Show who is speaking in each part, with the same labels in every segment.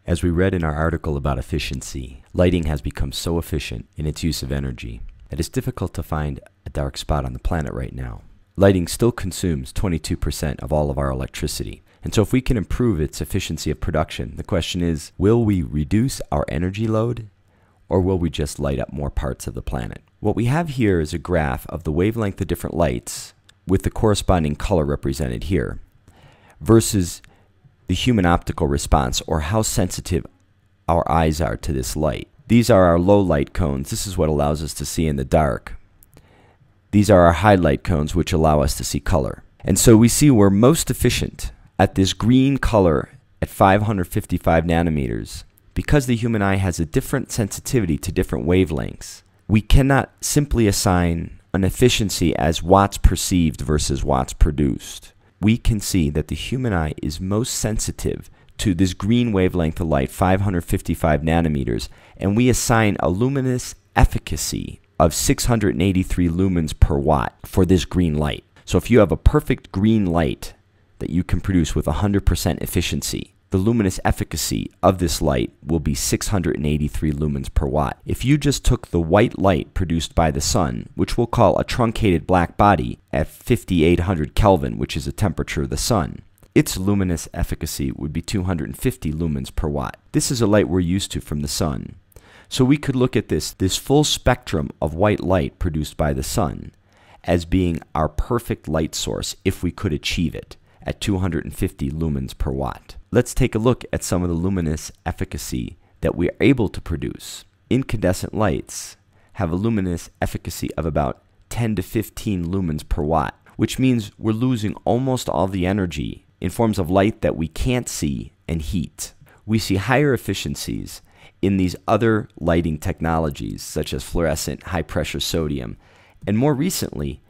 Speaker 1: As we read in our article about efficiency, lighting has become so efficient in its use of energy that it's difficult to find a dark spot on the planet right now. Lighting still consumes 22% of all of our electricity. And so if we can improve its efficiency of production, the question is, will we reduce our energy load or will we just light up more parts of the planet? What we have here is a graph of the wavelength of different lights with the corresponding color represented here versus the human optical response, or how sensitive our eyes are to this light. These are our low light cones. This is what allows us to see in the dark. These are our high light cones, which allow us to see color. And so we see we're most efficient at this green color at 555 nanometers because the human eye has a different sensitivity to different wavelengths. We cannot simply assign an efficiency as watts perceived versus watts produced. We can see that the human eye is most sensitive to this green wavelength of light, 555 nanometers, and we assign a luminous efficacy of 683 lumens per watt for this green light. So if you have a perfect green light that you can produce with 100% efficiency, the luminous efficacy of this light will be 683 lumens per watt. If you just took the white light produced by the sun, which we'll call a truncated black body at 5800 Kelvin, which is the temperature of the sun, its luminous efficacy would be 250 lumens per watt. This is a light we're used to from the sun. So we could look at this full spectrum of white light produced by the sun as being our perfect light source if we could achieve it at 250 lumens per watt. Let's take a look at some of the luminous efficacy that we are able to produce. Incandescent lights have a luminous efficacy of about 10 to 15 lumens per watt, which means we're losing almost all the energy in forms of light that we can't see and heat. We see higher efficiencies in these other lighting technologies such as fluorescent, high pressure sodium, and more recently,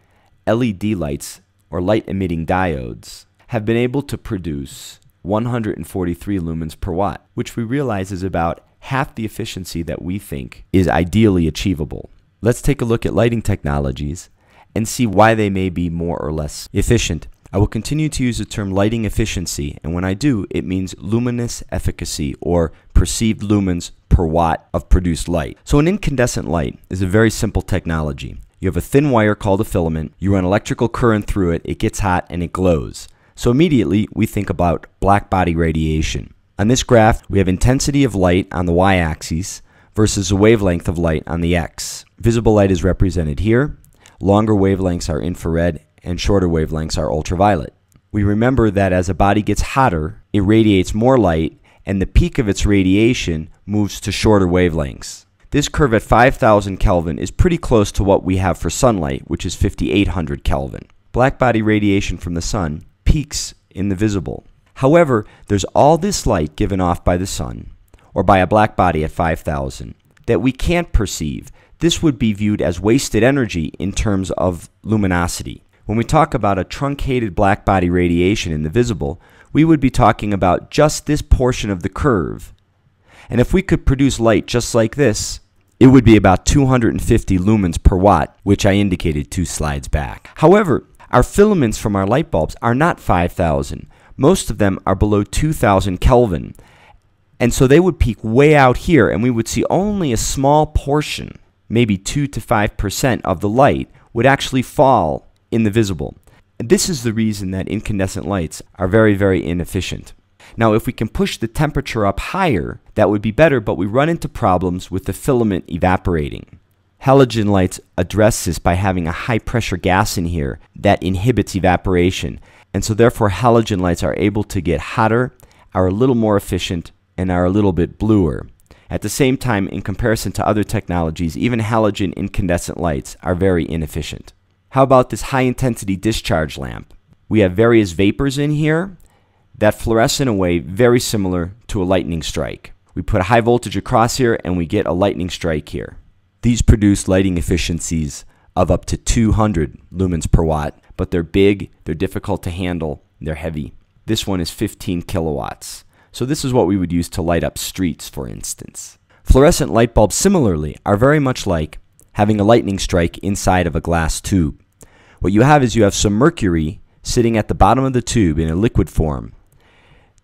Speaker 1: LED lights or light emitting diodes have been able to produce 143 lumens per watt, which we realize is about half the efficiency that we think is ideally achievable. Let's take a look at lighting technologies and see why they may be more or less efficient. I will continue to use the term lighting efficiency, and when I do, it means luminous efficacy or perceived lumens per watt of produced light. So an incandescent light is a very simple technology. You have a thin wire called a filament, you run electrical current through it, it gets hot and it glows. So immediately we think about black body radiation. On this graph, we have intensity of light on the y-axis versus the wavelength of light on the x. Visible light is represented here. Longer wavelengths are infrared and shorter wavelengths are ultraviolet. We remember that as a body gets hotter, it radiates more light and the peak of its radiation moves to shorter wavelengths. This curve at 5000 Kelvin is pretty close to what we have for sunlight, which is 5800 Kelvin. Black body radiation from the sun peaks in the visible. However, there's all this light given off by the sun, or by a black body at 5000, that we can't perceive. This would be viewed as wasted energy in terms of luminosity. When we talk about a truncated black body radiation in the visible, we would be talking about just this portion of the curve. And if we could produce light just like this, it would be about 250 lumens per watt, which I indicated 2 slides back. However, our filaments from our light bulbs are not 5000. Most of them are below 2000 Kelvin. And so they would peak way out here and we would see only a small portion, maybe 2 to 5% of the light would actually fall in the visible. And this is the reason that incandescent lights are very, very inefficient. Now, if we can push the temperature up higher, that would be better, but we run into problems with the filament evaporating. Halogen lights address this by having a high pressure gas in here that inhibits evaporation. And so therefore halogen lights are able to get hotter, are a little more efficient, and are a little bit bluer. At the same time, in comparison to other technologies, even halogen incandescent lights are very inefficient. How about this high intensity discharge lamp? We have various vapors in here that fluoresce in a way very similar to a lightning strike. We put a high voltage across here and we get a lightning strike here. These produce lighting efficiencies of up to 200 lumens per watt, but they're big, they're difficult to handle, they're heavy. This one is 15 kilowatts. So this is what we would use to light up streets, for instance. Fluorescent light bulbs similarly are very much like having a lightning strike inside of a glass tube. What you have is you have some mercury sitting at the bottom of the tube in a liquid form.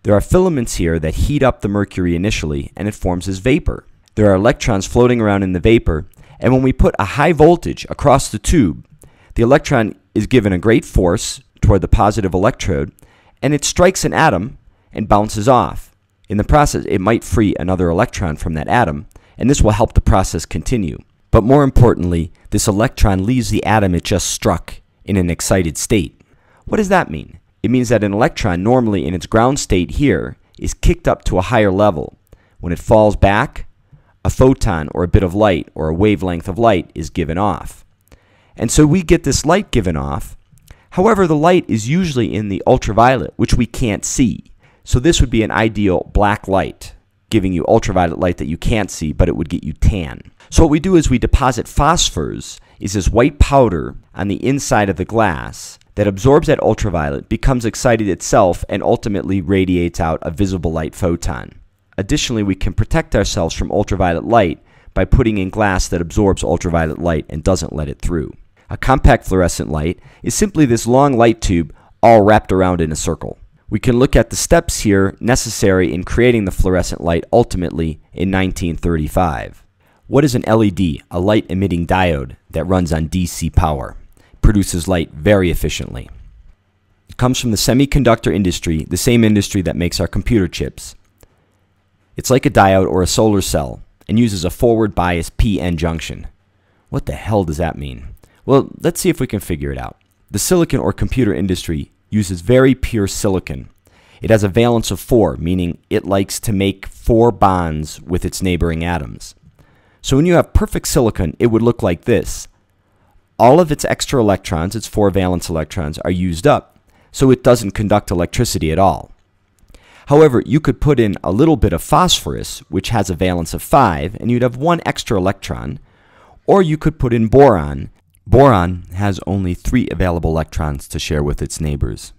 Speaker 1: There are filaments here that heat up the mercury initially, and it forms as vapor. There are electrons floating around in the vapor, and when we put a high voltage across the tube, the electron is given a great force toward the positive electrode, and it strikes an atom and bounces off. In the process, it might free another electron from that atom, and this will help the process continue. But more importantly, this electron leaves the atom it just struck in an excited state. What does that mean? It means that an electron, normally in its ground state here, is kicked up to a higher level. When it falls back, a photon or a bit of light or a wavelength of light is given off. And so we get this light given off. However, the light is usually in the ultraviolet, which we can't see. So this would be an ideal black light, giving you ultraviolet light that you can't see, but it would get you tan. So what we do is we deposit phosphors, is this white powder on the inside of the glass that absorbs that ultraviolet, becomes excited itself, and ultimately radiates out a visible light photon. Additionally, we can protect ourselves from ultraviolet light by putting in glass that absorbs ultraviolet light and doesn't let it through. A compact fluorescent light is simply this long light tube all wrapped around in a circle. We can look at the steps here necessary in creating the fluorescent light ultimately in 1935. What is an LED? A light-emitting diode that runs on DC power. Produces light very efficiently. It comes from the semiconductor industry, the same industry that makes our computer chips. It's like a diode or a solar cell and uses a forward bias p-n junction. What the hell does that mean? Well, let's see if we can figure it out. The silicon or computer industry uses very pure silicon. It has a valence of 4, meaning it likes to make 4 bonds with its neighboring atoms. So when you have perfect silicon, it would look like this. All of its extra electrons, its 4 valence electrons, are used up, so it doesn't conduct electricity at all. However, you could put in a little bit of phosphorus, which has a valence of 5, and you'd have 1 extra electron, or you could put in boron. Boron has only 3 available electrons to share with its neighbors.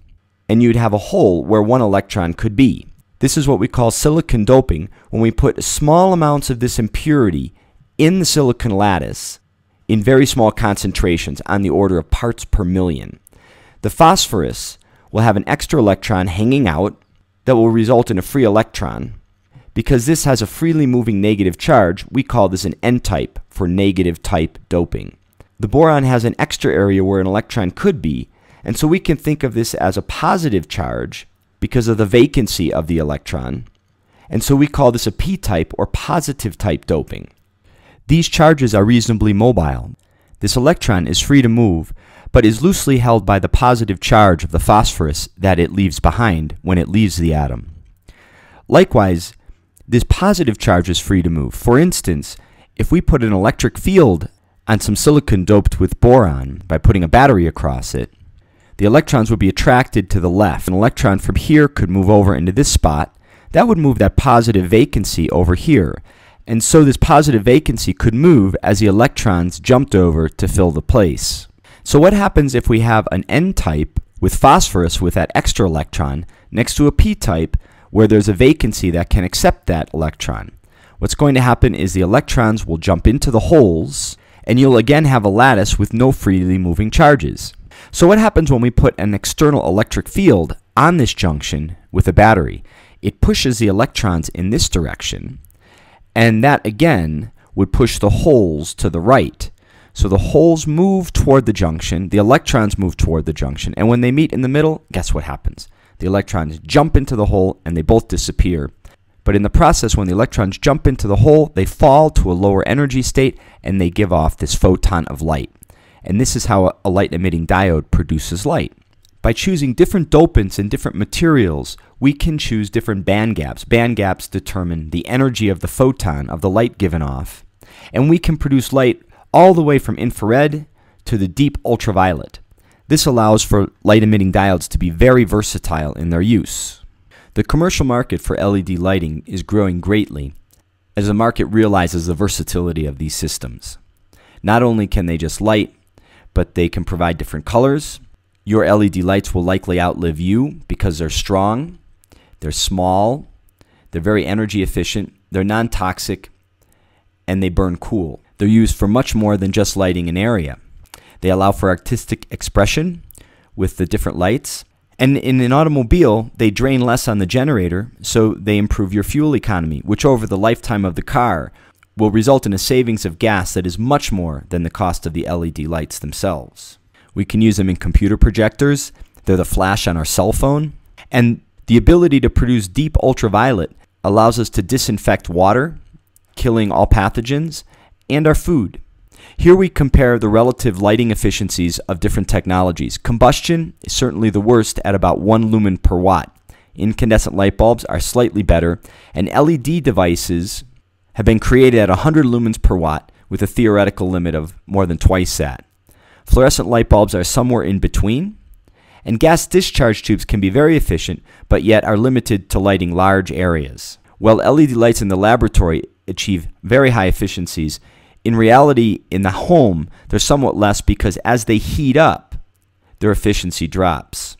Speaker 1: And you'd have a hole where 1 electron could be. This is what we call silicon doping, when we put small amounts of this impurity in the silicon lattice in very small concentrations on the order of parts per million. The phosphorus will have an extra electron hanging out that will result in a free electron. Because this has a freely moving negative charge, we call this an N-type for negative type doping. The boron has an extra area where an electron could be, and so we can think of this as a positive charge because of the vacancy of the electron, and so we call this a p-type or positive type doping. These charges are reasonably mobile. This electron is free to move, but is loosely held by the positive charge of the phosphorus that it leaves behind when it leaves the atom. Likewise, this positive charge is free to move. For instance, if we put an electric field on some silicon doped with boron by putting a battery across it, the electrons would be attracted to the left. An electron from here could move over into this spot. That would move that positive vacancy over here. And so this positive vacancy could move as the electrons jumped over to fill the place. So what happens if we have an N-type with phosphorus with that extra electron next to a p-type where there's a vacancy that can accept that electron? What's going to happen is the electrons will jump into the holes, and you'll again have a lattice with no freely moving charges. So what happens when we put an external electric field on this junction with a battery? It pushes the electrons in this direction, and that again would push the holes to the right. So the holes move toward the junction, the electrons move toward the junction, and when they meet in the middle, guess what happens? The electrons jump into the hole and they both disappear. But in the process, when the electrons jump into the hole, they fall to a lower energy state and they give off this photon of light. And this is how a light-emitting diode produces light. By choosing different dopants and different materials, we can choose different band gaps. Band gaps determine the energy of the photon of the light given off. And we can produce light all the way from infrared to the deep ultraviolet. This allows for light-emitting diodes to be very versatile in their use. The commercial market for LED lighting is growing greatly as the market realizes the versatility of these systems. Not only can they just light, but they can provide different colors. Your LED lights will likely outlive you because they're strong, they're small, they're very energy efficient, they're non-toxic, and they burn cool. They're used for much more than just lighting an area. They allow for artistic expression with the different lights, And in an automobile, they drain less on the generator, so they improve your fuel economy, which over the lifetime of the car will result in a savings of gas that is much more than the cost of the LED lights themselves. We can use them in computer projectors. They're the flash on our cell phone. And the ability to produce deep ultraviolet allows us to disinfect water, killing all pathogens, and our food. Here we compare the relative lighting efficiencies of different technologies. Combustion is certainly the worst at about 1 lumen per watt. Incandescent light bulbs are slightly better, and LED devices have been created at 100 lumens per watt with a theoretical limit of more than twice that. Fluorescent light bulbs are somewhere in between, and gas discharge tubes can be very efficient, but yet are limited to lighting large areas. While LED lights in the laboratory achieve very high efficiencies, in reality, in the home, they're somewhat less because as they heat up, their efficiency drops.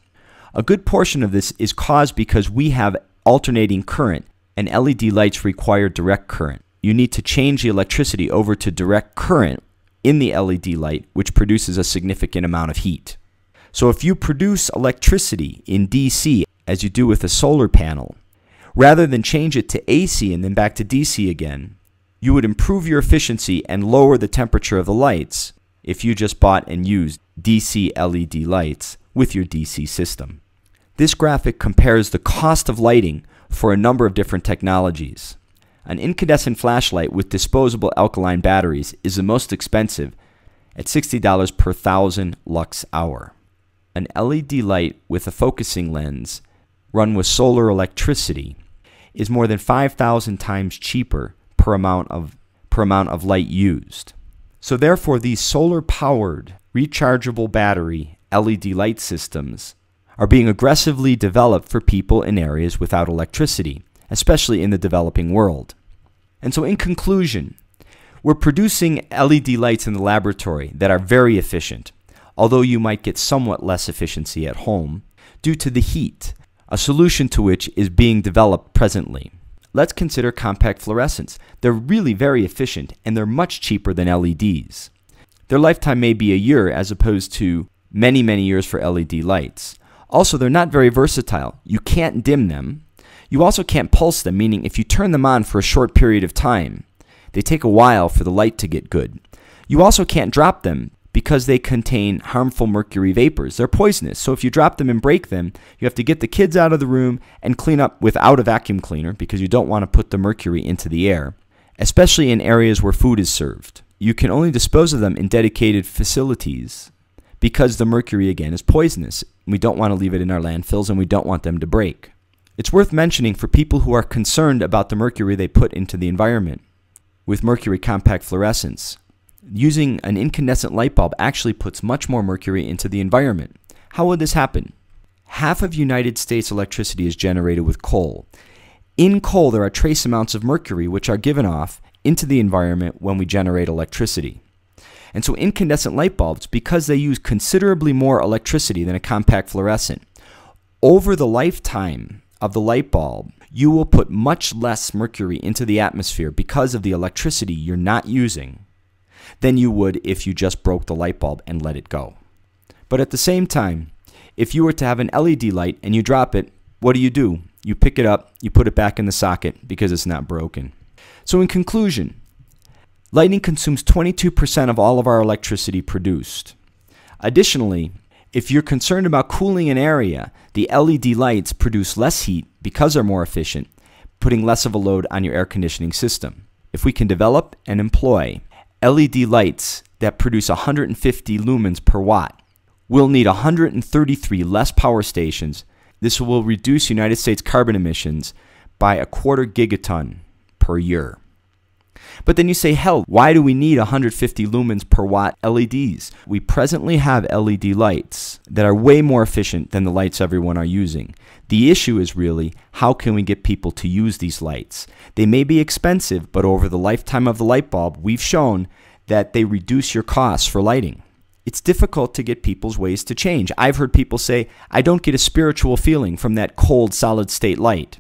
Speaker 1: A good portion of this is caused because we have alternating current, and LED lights require direct current. You need to change the electricity over to direct current in the LED light, which produces a significant amount of heat. So if you produce electricity in DC, as you do with a solar panel, rather than change it to AC and then back to DC again, you would improve your efficiency and lower the temperature of the lights if you just bought and used DC LED lights with your DC system. This graphic compares the cost of lighting for a number of different technologies. An incandescent flashlight with disposable alkaline batteries is the most expensive at $60 per 1,000 lux hour. An LED light with a focusing lens run with solar electricity is more than 5,000 times cheaper per amount of light used. So therefore, these solar-powered, rechargeable battery LED light systems are being aggressively developed for people in areas without electricity, especially in the developing world. And so in conclusion, we're producing LED lights in the laboratory that are very efficient, although you might get somewhat less efficiency at home due to the heat, a solution to which is being developed presently. Let's consider compact fluorescents. They're really very efficient, and they're much cheaper than LEDs. Their lifetime may be a year as opposed to many, many years for LED lights. Also, they're not very versatile. You can't dim them. You also can't pulse them, meaning if you turn them on for a short period of time, they take a while for the light to get good. You also can't drop them because they contain harmful mercury vapors. They're poisonous, so if you drop them and break them, you have to get the kids out of the room and clean up without a vacuum cleaner because you don't want to put the mercury into the air, especially in areas where food is served. You can only dispose of them in dedicated facilities because the mercury, again, is poisonous. We don't want to leave it in our landfills, and we don't want them to break. It's worth mentioning for people who are concerned about the mercury they put into the environment with mercury compact fluorescents. Using an incandescent light bulb actually puts much more mercury into the environment. How would this happen? Half of United States electricity is generated with coal. In coal, there are trace amounts of mercury which are given off into the environment when we generate electricity. And so incandescent light bulbs, because they use considerably more electricity than a compact fluorescent, over the lifetime of the light bulb, you will put much less mercury into the atmosphere because of the electricity you're not using than you would if you just broke the light bulb and let it go. But at the same time, if you were to have an LED light and you drop it, what do? You pick it up, you put it back in the socket because it's not broken. So in conclusion, lighting consumes 22% of all of our electricity produced. Additionally, if you're concerned about cooling an area, the LED lights produce less heat because they're more efficient, putting less of a load on your air conditioning system. If we can develop and employ LED lights that produce 150 lumens per watt, we'll need 133 less power stations. This will reduce United States carbon emissions by 1/4 gigaton per year. But then you say, hell, why do we need 150 lumens per watt LEDs? We presently have LED lights that are way more efficient than the lights everyone are using. The issue is really, how can we get people to use these lights? They may be expensive, but over the lifetime of the light bulb, we've shown that they reduce your costs for lighting. It's difficult to get people's ways to change. I've heard people say, I don't get a spiritual feeling from that cold solid state light.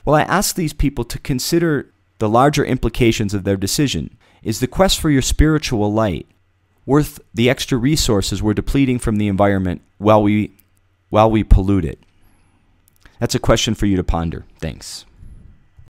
Speaker 1: Well, I ask these people to consider the larger implications of their decision. Is the quest for your spiritual light worth the extra resources we're depleting from the environment while we while we pollute it? That's a question for you to ponder. Thanks.